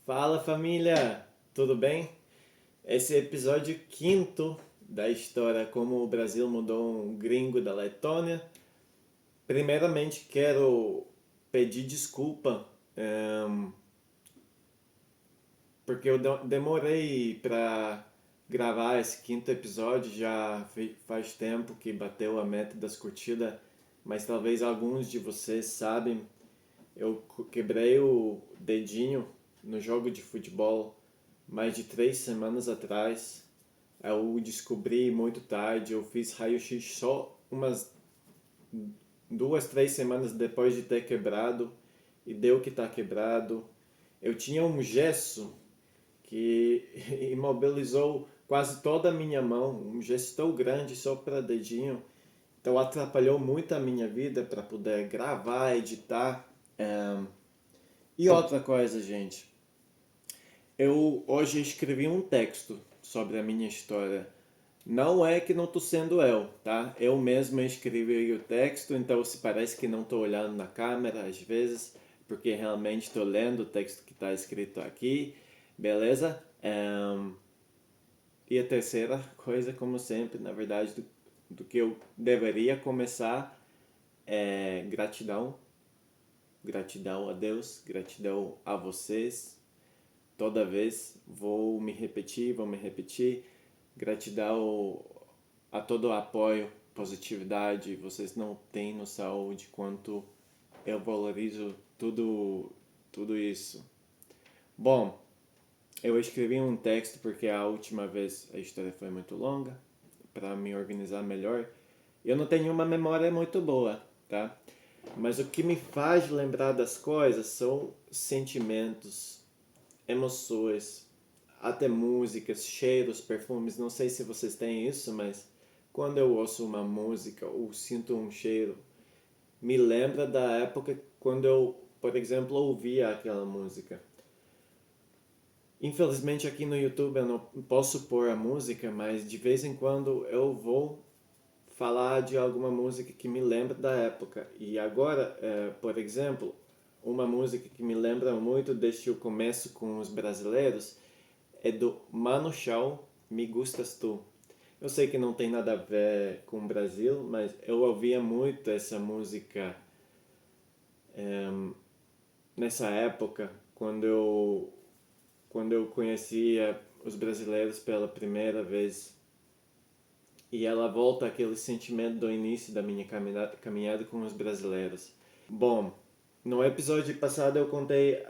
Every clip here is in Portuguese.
Fala família, tudo bem? Esse é o episódio quinto da história como o Brasil mudou um gringo da Letônia. Primeiramente quero pedir desculpa, porque eu demorei para gravar esse quinto episódio, já faz tempo que bateu a meta das curtidas, mas talvez alguns de vocês sabem, eu quebrei o dedinho no jogo de futebol mais de 3 semanas atrás. Eu descobri muito tarde, eu fiz raio-x só umas 2, 3 semanas depois de ter quebrado e deu que tá quebrado. Eu tinha um gesso que imobilizou quase toda a minha mão, um gesso tão grande só para dedinho. Então atrapalhou muito a minha vida para poder gravar, editar. E outra coisa, gente, eu hoje escrevi um texto sobre a minha história. Não é que não estou sendo eu, tá? Eu mesmo escrevi o texto, então se parece que não estou olhando na câmera às vezes, porque realmente estou lendo o texto que está escrito aqui, beleza? E a terceira coisa, como sempre, na verdade, do que eu deveria começar é gratidão. Gratidão a Deus, gratidão a vocês. Toda vez vou me repetir. Gratidão a todo o apoio, positividade. Vocês não têm noção de quanto eu valorizo tudo isso. Bom, eu escrevi um texto porque a última vez a história foi muito longa, para me organizar melhor. Eu não tenho uma memória muito boa, tá? Mas o que me faz lembrar das coisas são sentimentos, emoções, até músicas, cheiros, perfumes. Não sei se vocês têm isso, mas quando eu ouço uma música ou sinto um cheiro, me lembra da época quando eu, por exemplo, ouvia aquela música. Infelizmente aqui no YouTube eu não posso pôr a música, mas de vez em quando eu vou falar de alguma música que me lembra da época. E agora, por exemplo, uma música que me lembra muito desde o começo com os brasileiros é do Mano Chao, Me Gustas Tu. Eu sei que não tem nada a ver com o Brasil, mas eu ouvia muito essa música nessa época, quando eu conhecia os brasileiros pela primeira vez. E ela volta aquele sentimento do início da minha caminhada com os brasileiros. Bom, no episódio passado eu contei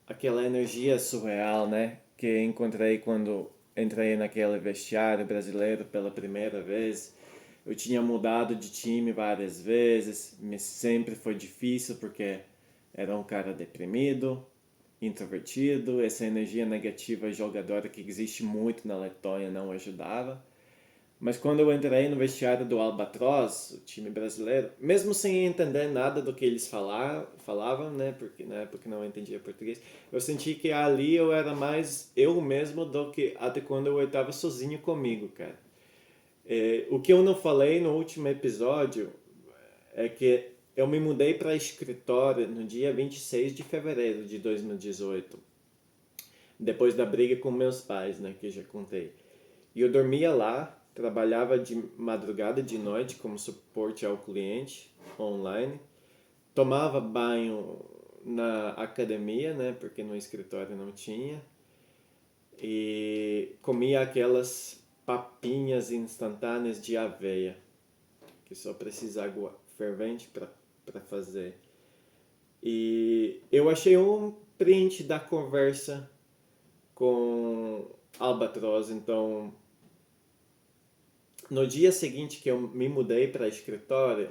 aquela energia surreal, né? Que encontrei quando entrei naquele vestiário brasileiro pela primeira vez. Eu tinha mudado de time várias vezes, mas sempre foi difícil porque era um cara deprimido, introvertido, essa energia negativa jogadora que existe muito na Letônia não ajudava. Mas quando eu entrei no vestiário do Albatroz, o time brasileiro, mesmo sem entender nada do que eles falavam, né, porque na época não entendia português, eu senti que ali eu era mais eu mesmo do que até quando eu estava sozinho comigo, cara. O que eu não falei no último episódio é que eu me mudei para escritório no dia 26 de fevereiro de 2018, depois da briga com meus pais, né, que já contei. E eu dormia lá, trabalhava de madrugada e de noite como suporte ao cliente online, tomava banho na academia, né, porque no escritório não tinha, e comia aquelas papinhas instantâneas de aveia, que só precisa água fervente para fazer. E eu achei um print da conversa com Albatroz, então no dia seguinte que eu me mudei para escritório,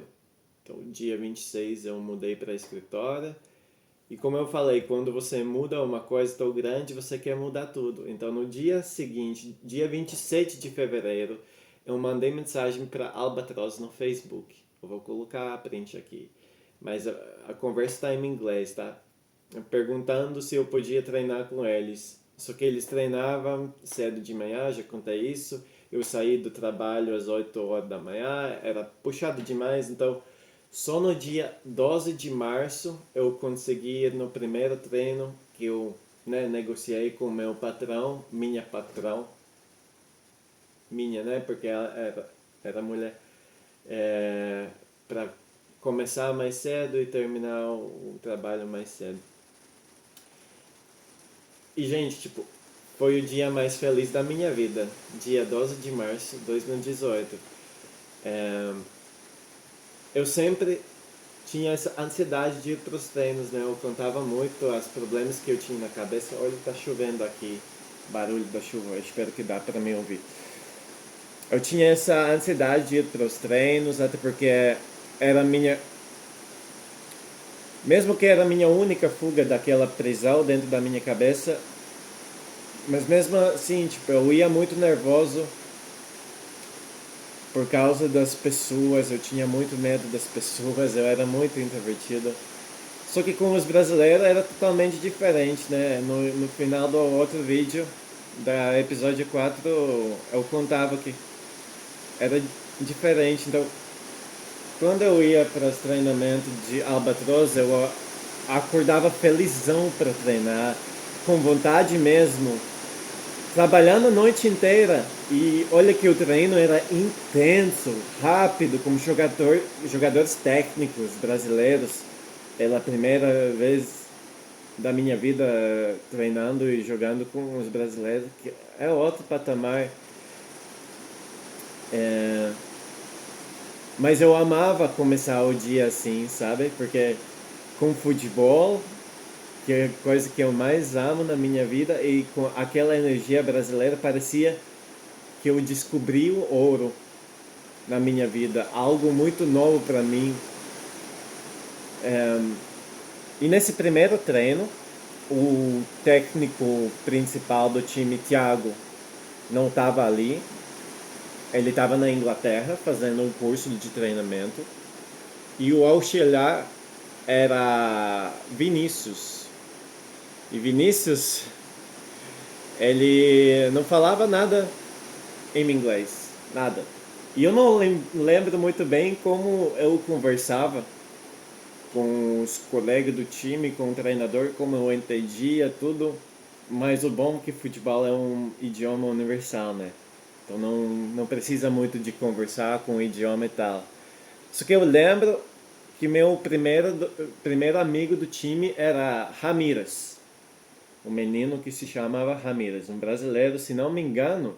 então dia 26 eu mudei para escritório, e como eu falei, quando você muda uma coisa tão grande, você quer mudar tudo. Então no dia seguinte, dia 27 de fevereiro, eu mandei mensagem para Albatroz no Facebook. Eu vou colocar a print aqui. Mas a conversa está em inglês, tá? Perguntando se eu podia treinar com eles. Só que eles treinavam cedo de manhã, já contei isso. Eu saí do trabalho às 8 horas da manhã, era puxado demais, então só no dia 12 de março eu consegui ir no primeiro treino que eu né, negociei com o meu patrão, minha patrão, minha, né, porque ela era mulher, para começar mais cedo e terminar o trabalho mais cedo. E, gente, tipo, foi o dia mais feliz da minha vida, dia 12 de março de 2018. É, eu sempre tinha essa ansiedade de ir para os treinos, né? Eu contava muito os problemas que eu tinha na cabeça. Olha, tá chovendo aqui, barulho da chuva, eu espero que dá para me ouvir. Eu tinha essa ansiedade de ir para os treinos, até porque era minha... Mesmo que era a minha única fuga daquela prisão dentro da minha cabeça, mas mesmo assim, tipo, eu ia muito nervoso por causa das pessoas, eu tinha muito medo das pessoas, eu era muito introvertido. Só que com os brasileiros era totalmente diferente, né? No final do outro vídeo, da episódio 4 eu contava que era diferente. Então, quando eu ia para os treinamentos de Albatroz, eu acordava felizão para treinar, com vontade mesmo, trabalhando a noite inteira. E olha que o treino era intenso, rápido, como jogadores técnicos brasileiros. Pela primeira vez da minha vida treinando e jogando com os brasileiros, que é outro patamar. É... Mas eu amava começar o dia assim, sabe? Porque com futebol, que é a coisa que eu mais amo na minha vida, e com aquela energia brasileira, parecia que eu descobri o ouro na minha vida, algo muito novo para mim. E nesse primeiro treino, o técnico principal do time, Thiago, não estava ali. Ele estava na Inglaterra fazendo um curso de treinamento. E o auxiliar era Vinícius. E Vinícius, ele não falava nada em inglês, nada. E eu não lembro muito bem como eu conversava com os colegas do time, com o treinador, como eu entendia tudo. Mas o bom é que futebol é um idioma universal, né? Então não precisa muito de conversar com o idioma e tal. Só que eu lembro que meu primeiro amigo do time era Ramírez. Um menino que se chamava Ramírez, um brasileiro, se não me engano,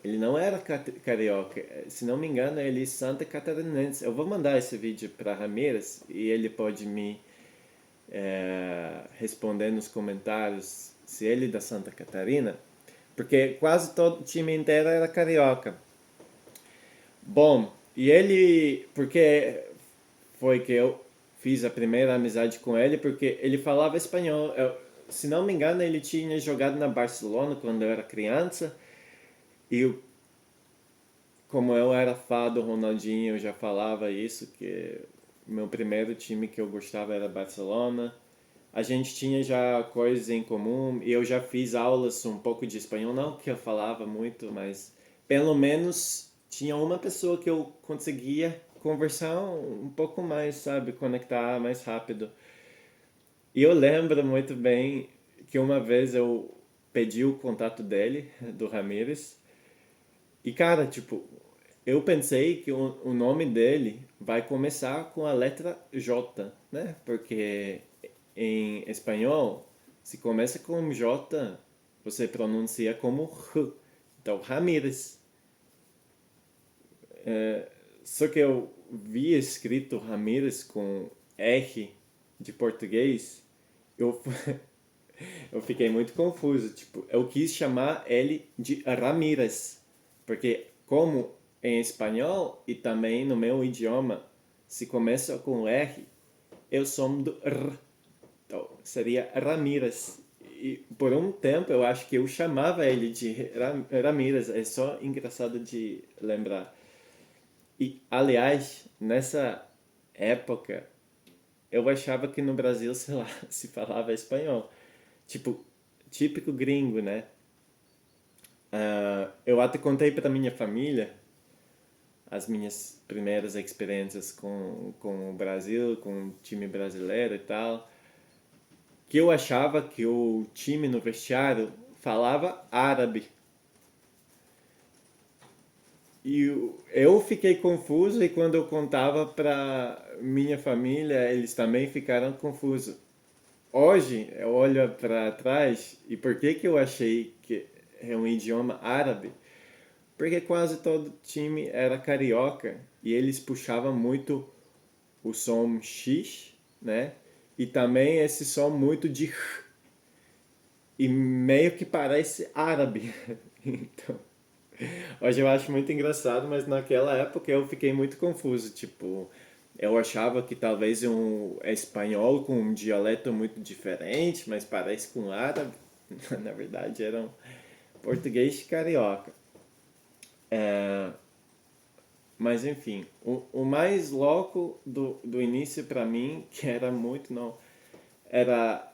ele não era carioca, se não me engano, ele é Santa Catarinense. Eu vou mandar esse vídeo para Ramírez e ele pode me responder nos comentários se ele é da Santa Catarina, porque quase todo o time inteiro era carioca. Bom, e ele, porque foi que eu fiz a primeira amizade com ele, porque ele falava espanhol. Se não me engano, ele tinha jogado na Barcelona quando eu era criança. E como eu era fã do Ronaldinho, eu já falava isso, que meu primeiro time que eu gostava era Barcelona. A gente tinha já coisas em comum e eu já fiz aulas um pouco de espanhol, não que eu falava muito, mas pelo menos tinha uma pessoa que eu conseguia conversar um pouco mais, sabe, conectar mais rápido. E eu lembro muito bem que uma vez eu pedi o contato dele, do Ramírez, e cara, tipo, eu pensei que o nome dele vai começar com a letra J, né? Porque em espanhol, se começa com J, você pronuncia como R. Então, Ramírez. Só que eu vi escrito Ramírez com R de português, eu, eu fiquei muito confuso. Tipo, eu quis chamar ele de Ramírez, porque como em espanhol e também no meu idioma se começa com R, eu sou do R. Então, seria Ramírez. E por um tempo eu acho que eu chamava ele de Ramírez. É só engraçado de lembrar. E, aliás, nessa época, eu achava que no Brasil, sei lá, se falava espanhol. Tipo, típico gringo, né? Eu até contei para minha família as minhas primeiras experiências com o Brasil, com o time brasileiro e tal. que eu achava que o time no vestiário falava árabe. E eu fiquei confuso e quando eu contava para minha família, eles também ficaram confusos. Hoje, eu olho para trás e por que que eu achei que é um idioma árabe? Porque quase todo time era carioca e eles puxavam muito o som X, né? E também esse som muito de R. E meio que parece árabe. Então, hoje eu acho muito engraçado, mas naquela época eu fiquei muito confuso. Tipo, eu achava que talvez um espanhol com um dialeto muito diferente, mas parece com árabe. Na verdade, era um português carioca. É, mas enfim, o mais louco do início para mim, que era muito não, era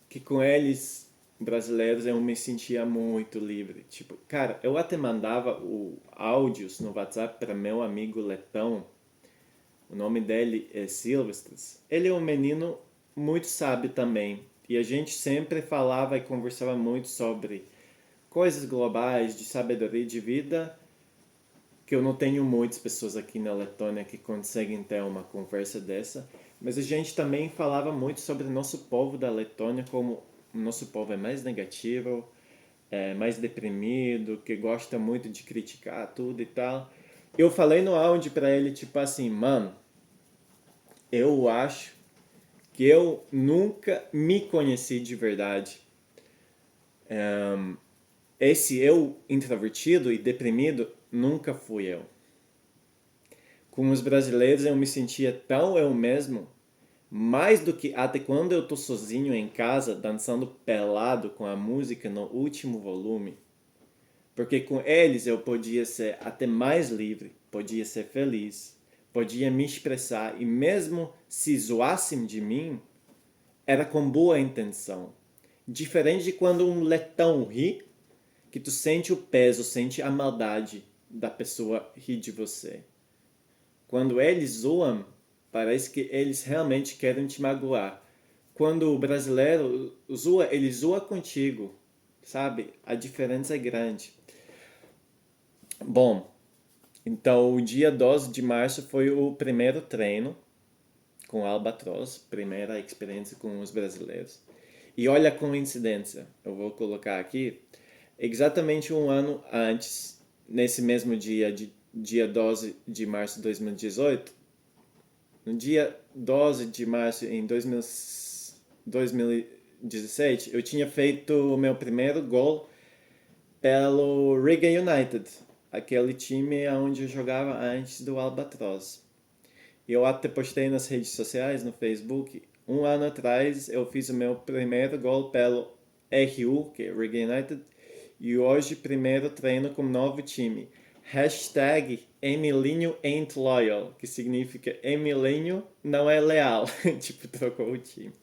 que com eles brasileiros eu me sentia muito livre. Tipo, cara, eu até mandava o áudios no WhatsApp para meu amigo letão. O nome dele é Silvestres. Ele é um menino muito sábio também. E a gente sempre falava e conversava muito sobre coisas globais, de sabedoria de vida, que eu não tenho muitas pessoas aqui na Letônia que conseguem ter uma conversa dessa. Mas a gente também falava muito sobre o nosso povo da Letônia, como o nosso povo é mais negativo, é mais deprimido, que gosta muito de criticar tudo e tal. Eu falei no áudio pra ele, tipo assim, mano, eu acho que eu nunca me conheci de verdade. Esse eu introvertido e deprimido nunca fui eu. Com os brasileiros eu me sentia tão eu mesmo, mais do que até quando eu tô sozinho em casa dançando pelado com a música no último volume. Porque com eles eu podia ser até mais livre, podia ser feliz, podia me expressar e mesmo se zoassem de mim, era com boa intenção. Diferente de quando um letão ri, que tu sente o peso, sente a maldade da pessoa rir de você. Quando eles zoam, parece que eles realmente querem te magoar. Quando o brasileiro zoa, ele zoa contigo, sabe? A diferença é grande. Bom, então o dia 12 de março foi o primeiro treino com Albatroz, primeira experiência com os brasileiros. E olha a coincidência, eu vou colocar aqui, exatamente um ano antes, nesse mesmo dia 12 de março de 2018, no dia 12 de março em 2017, eu tinha feito o meu primeiro gol pelo Riga United, aquele time onde eu jogava antes do Albatroz. E eu até postei nas redes sociais, no Facebook, um ano atrás eu fiz o meu primeiro gol pelo RU, que é Riga United, e hoje primeiro treino com um novo time. Hashtag Emilinho ain't loyal, que significa Emilinho não é leal. Tipo, trocou o time.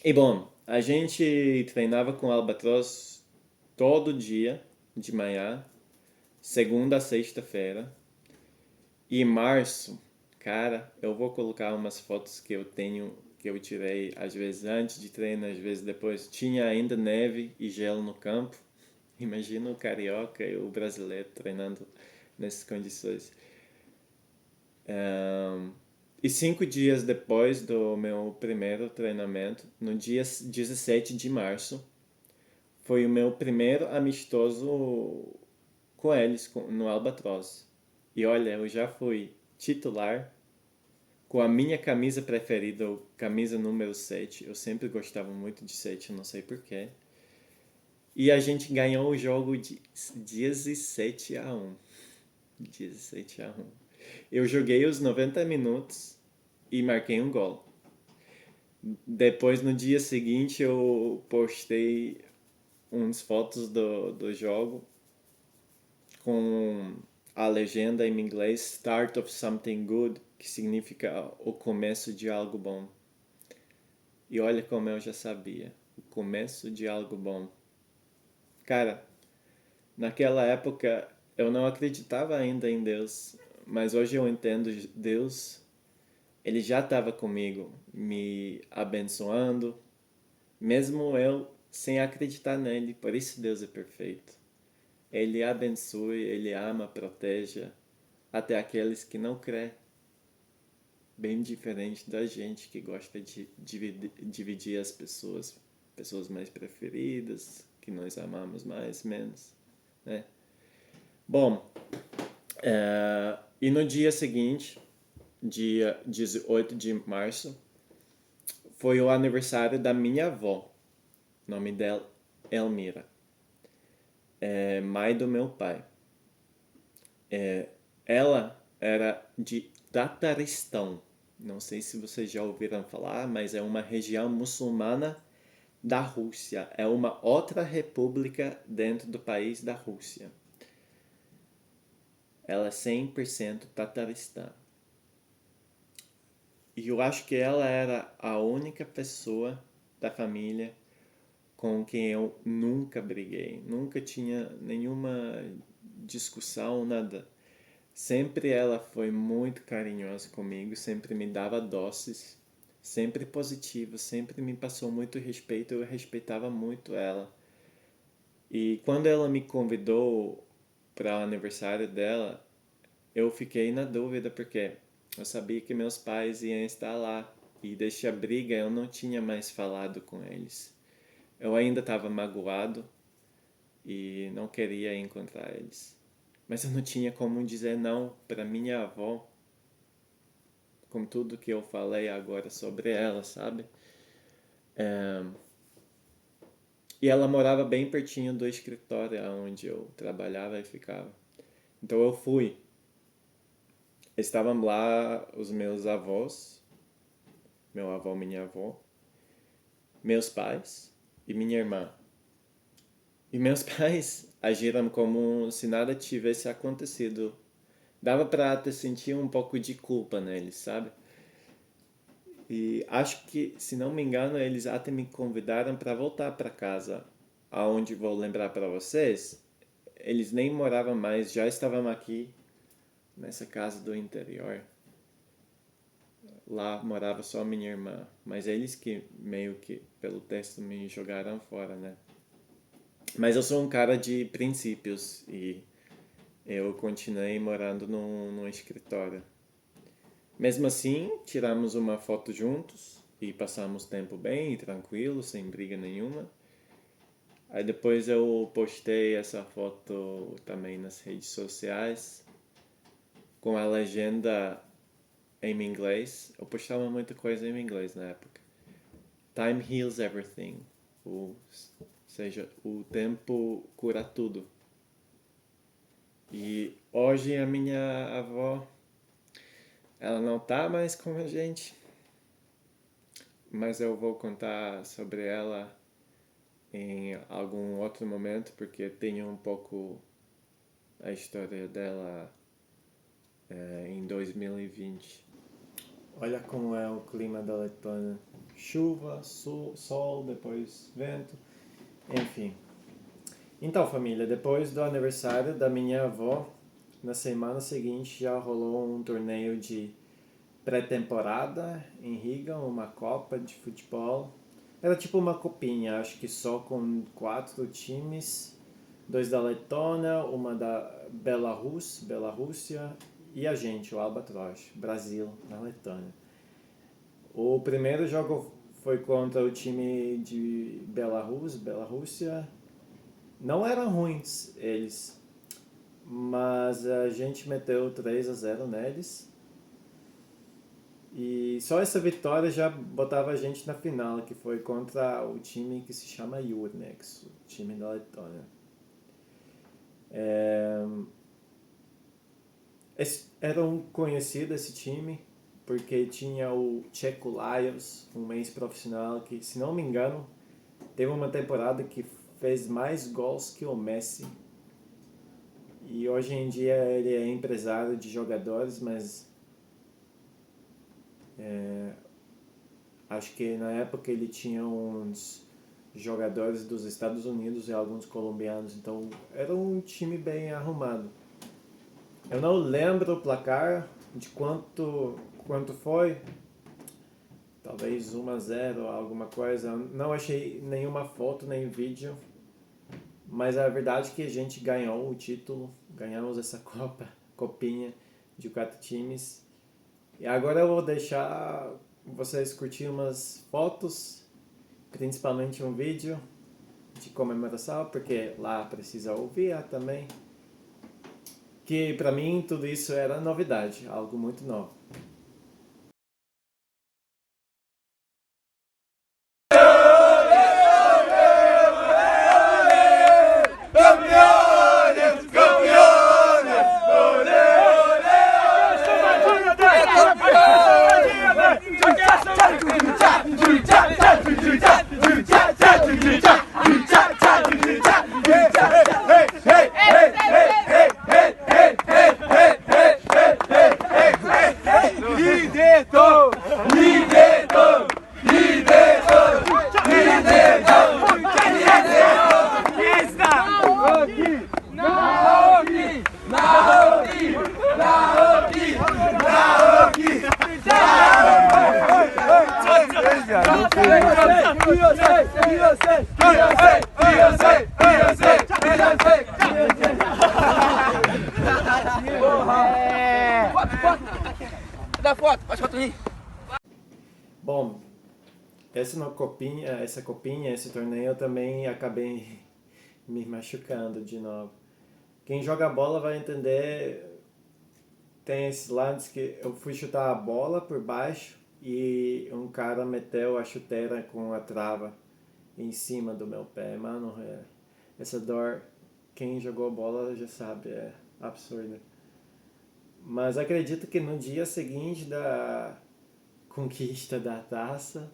E bom, a gente treinava com Albatroz todo dia, de manhã, segunda a sexta-feira. E março, cara, eu vou colocar umas fotos que eu tenho, que eu tirei às vezes antes de treino, às vezes depois. Tinha ainda neve e gelo no campo. Imagina o carioca e o brasileiro treinando nessas condições. E 5 dias depois do meu primeiro treinamento, no dia 17 de março, foi o meu primeiro amistoso com eles, no Albatroz. E olha, eu já fui titular com a minha camisa preferida, camisa número 7. Eu sempre gostava muito de 7, não sei porquê. E a gente ganhou o jogo de 17-1. 17-1. Eu joguei os 90 minutos e marquei um gol. Depois, no dia seguinte, eu postei uns fotos do jogo com a legenda em inglês Start of Something Good, que significa o começo de algo bom. E olha como eu já sabia, o começo de algo bom. Cara, naquela época eu não acreditava ainda em Deus, mas hoje eu entendo Deus Ele já estava comigo, me abençoando, mesmo eu sem acreditar nele. Por isso Deus é perfeito. Ele abençoe, ele ama, protege até aqueles que não crê. Bem diferente da gente que gosta de dividir as pessoas mais preferidas, que nós amamos mais, menos, né? Bom, e no dia seguinte, dia 18 de março, foi o aniversário da minha avó. O nome dela é Elmira. É mãe do meu pai. Ela era de Tataristão. Não sei se vocês já ouviram falar, mas é uma região muçulmana da Rússia. É uma outra república dentro do país da Rússia. Ela é 100% tataristã. E eu acho que ela era a única pessoa da família com quem eu nunca briguei. Nunca tinha nenhuma discussão, nada. Sempre ela foi muito carinhosa comigo, sempre me dava doces, sempre positiva, sempre me passou muito respeito, eu respeitava muito ela. E quando ela me convidou para o aniversário dela, eu fiquei na dúvida porque eu sabia que meus pais iam estar lá e desde a briga eu não tinha mais falado com eles. Eu ainda estava magoado e não queria encontrar eles. Mas eu não tinha como dizer não para minha avó, com tudo que eu falei agora sobre ela, sabe? E ela morava bem pertinho do escritório onde eu trabalhava e ficava. Então eu fui. Estavam lá os meus avós, meu avô, minha avó, meus pais e minha irmã. E meus pais agiram como se nada tivesse acontecido. Dava pra até sentir um pouco de culpa neles, sabe? E acho que, se não me engano, eles até me convidaram para voltar para casa, aonde vou lembrar para vocês. Eles nem moravam mais, já estavam aqui nessa casa do interior. Lá morava só minha irmã, mas eles que meio que pelo texto me jogaram fora, né? Mas eu sou um cara de princípios e eu continuei morando num escritório. Mesmo assim, tiramos uma foto juntos e passamos tempo bem e tranquilo, sem briga nenhuma. Aí depois eu postei essa foto também nas redes sociais com a legenda em inglês. Eu postava muita coisa em inglês na época. Time heals everything. Ou seja, o tempo cura tudo. E hoje a minha avó, ela não tá mais com a gente, mas eu vou contar sobre ela em algum outro momento, porque tenho um pouco a história dela em 2020. Olha como é o clima da Letônia. Chuva, sol, depois vento, enfim. Então, família, depois do aniversário da minha avó, na semana seguinte já rolou um torneio de pré-temporada em Riga, uma copa de futebol. Era tipo uma copinha, acho que só com 4 times, 2 da Letônia, uma da Bielorrússia e a gente, o Albatroz, Brasil, na Letônia. O primeiro jogo foi contra o time de Bielorrússia. Não eram ruins eles, mas a gente meteu 3-0 neles. E só essa vitória já botava a gente na final, que foi contra o time que se chama Jurnex, o time da Letônia. Era um conhecido esse time, porque tinha o Checo Lajos, um ex-profissional que, se não me engano, teve uma temporada que fez mais gols que o Messi. E hoje em dia ele é empresário de jogadores, mas acho que na época ele tinha uns jogadores dos Estados Unidos e alguns colombianos, então era um time bem arrumado. Eu não lembro o placar de quanto foi. Talvez 1-0, alguma coisa. Não achei nenhuma foto, nem vídeo. Mas a verdade é que a gente ganhou o título. Ganhamos essa copinha de 4 times. E agora eu vou deixar vocês curtirem umas fotos, principalmente um vídeo de comemoração, porque lá precisa ouvir também. Que pra mim tudo isso era novidade, algo muito novo. Dá foto, faz foto aí. Bom, essa copinha, esse torneio eu também acabei me machucando de novo. Quem joga bola vai entender. Tem esse lance que eu fui chutar a bola por baixo e um cara meteu a chuteira com a trava em cima do meu pé. Mano, essa dor, quem jogou bola já sabe, é absurda. Mas acredito que no dia seguinte da conquista da taça,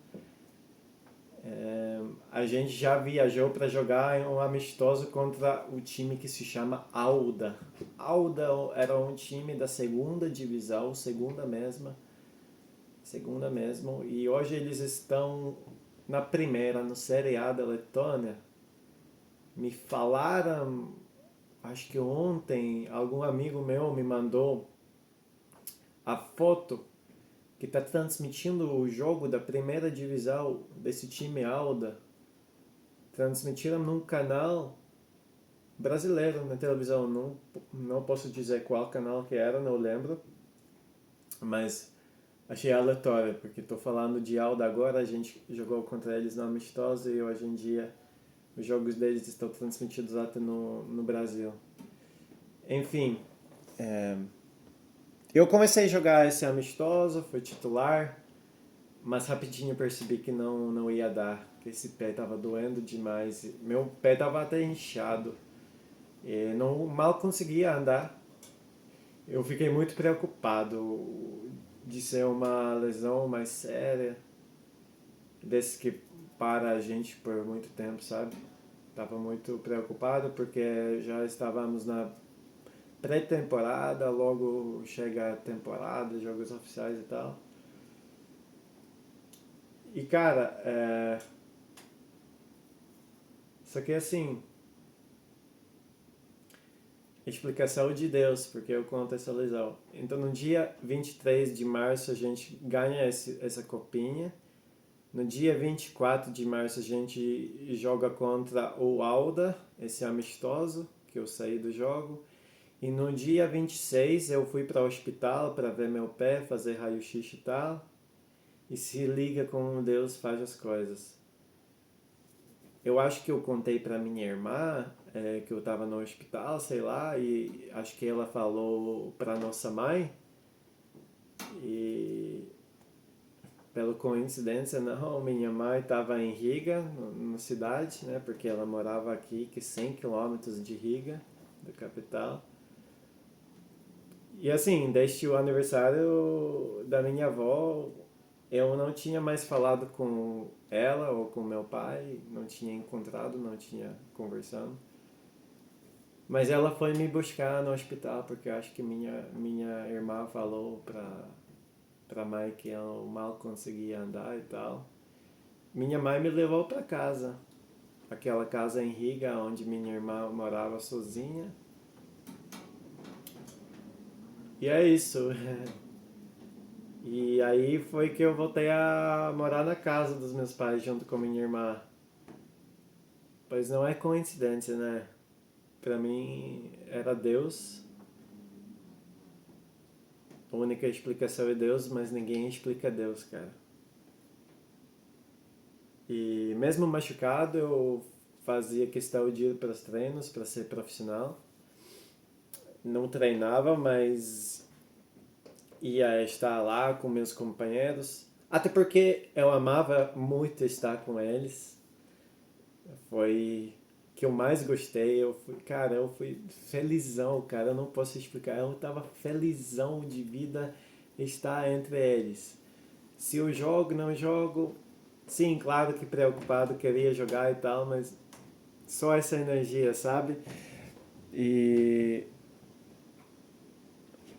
a gente já viajou para jogar um amistoso contra o time que se chama Auda. Auda era um time da segunda divisão, segunda mesmo, e hoje eles estão na primeira, no Série A da Letônia. Me falaram, acho que ontem, algum amigo meu me mandou a foto que está transmitindo o jogo da primeira divisão desse time Auda. Transmitiram num canal brasileiro na televisão. Não posso dizer qual canal que era, não lembro. Mas achei aleatório, porque estou falando de Auda agora. A gente jogou contra eles no amistoso e hoje em dia os jogos deles estão transmitidos até no Brasil. Enfim, eu comecei a jogar esse amistoso, fui titular, mas rapidinho percebi que não ia dar, que esse pé estava doendo demais. Meu pé estava até inchado, e mal conseguia andar. Eu fiquei muito preocupado de ser uma lesão mais séria, desse que para a gente por muito tempo, sabe? Estava muito preocupado porque já estávamos na pré-temporada, logo chega a temporada, jogos oficiais e tal. E cara, só que assim, explicação de Deus, porque eu conto essa lesão. Então no dia 23 de março a gente ganha essa copinha. No dia 24 de março a gente joga contra o Auda, esse amistoso, que eu saí do jogo. E no dia 26 eu fui para o hospital para ver meu pé, fazer raio-x e tal. E se liga como Deus faz as coisas. Eu acho que eu contei para minha irmã que eu estava no hospital, sei lá, e acho que ela falou para nossa mãe. E pela coincidência, não, minha mãe estava em Riga, na cidade, né, porque ela morava aqui, que 100 quilômetros de Riga, da capital. E assim, desde o aniversário da minha avó, eu não tinha mais falado com ela ou com meu pai, não tinha encontrado, não tinha conversado. Mas ela foi me buscar no hospital, porque eu acho que minha irmã falou pra mãe que eu mal conseguia andar e tal. Minha mãe me levou para casa, aquela casa em Riga, onde minha irmã morava sozinha. E é isso. E aí foi que eu voltei a morar na casa dos meus pais junto com minha irmã. Pois não é coincidência, né? Pra mim era Deus. A única explicação é Deus, mas ninguém explica Deus, cara. E mesmo machucado, eu fazia questão de ir para os treinos para ser profissional. Não treinava, mas ia estar lá com meus companheiros. Até porque eu amava muito estar com eles. Foi que eu mais gostei. Eu fui felizão, cara. Eu não posso explicar. Eu tava felizão de vida estar entre eles. Se eu jogo, não jogo, sim, claro que preocupado, queria jogar e tal, mas só essa energia, sabe? E,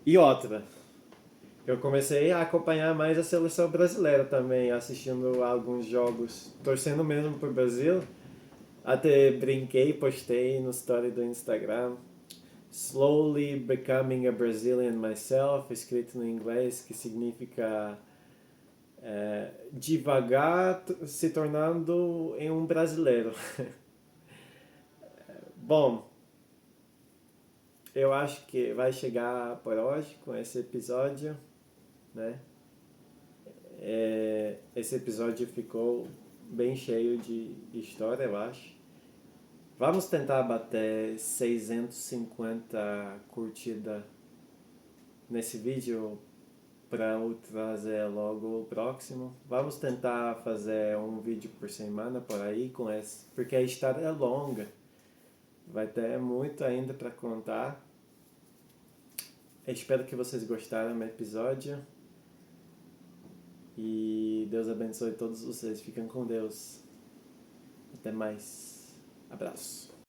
e outra, eu comecei a acompanhar mais a seleção brasileira também, assistindo alguns jogos, torcendo mesmo pro Brasil. Até brinquei, postei no story do Instagram. Slowly becoming a Brazilian myself, escrito no inglês, que significa devagar se tornando em um brasileiro. Bom, eu acho que vai chegar por hoje com esse episódio, né? Esse episódio ficou bem cheio de história, eu acho. Vamos tentar bater 650 curtidas nesse vídeo para eu trazer logo o próximo. Vamos tentar fazer um vídeo por semana por aí com esse, porque a história é longa. Vai ter muito ainda para contar. Eu espero que vocês gostaram do episódio. E Deus abençoe todos vocês. Fiquem com Deus. Até mais. Abraço.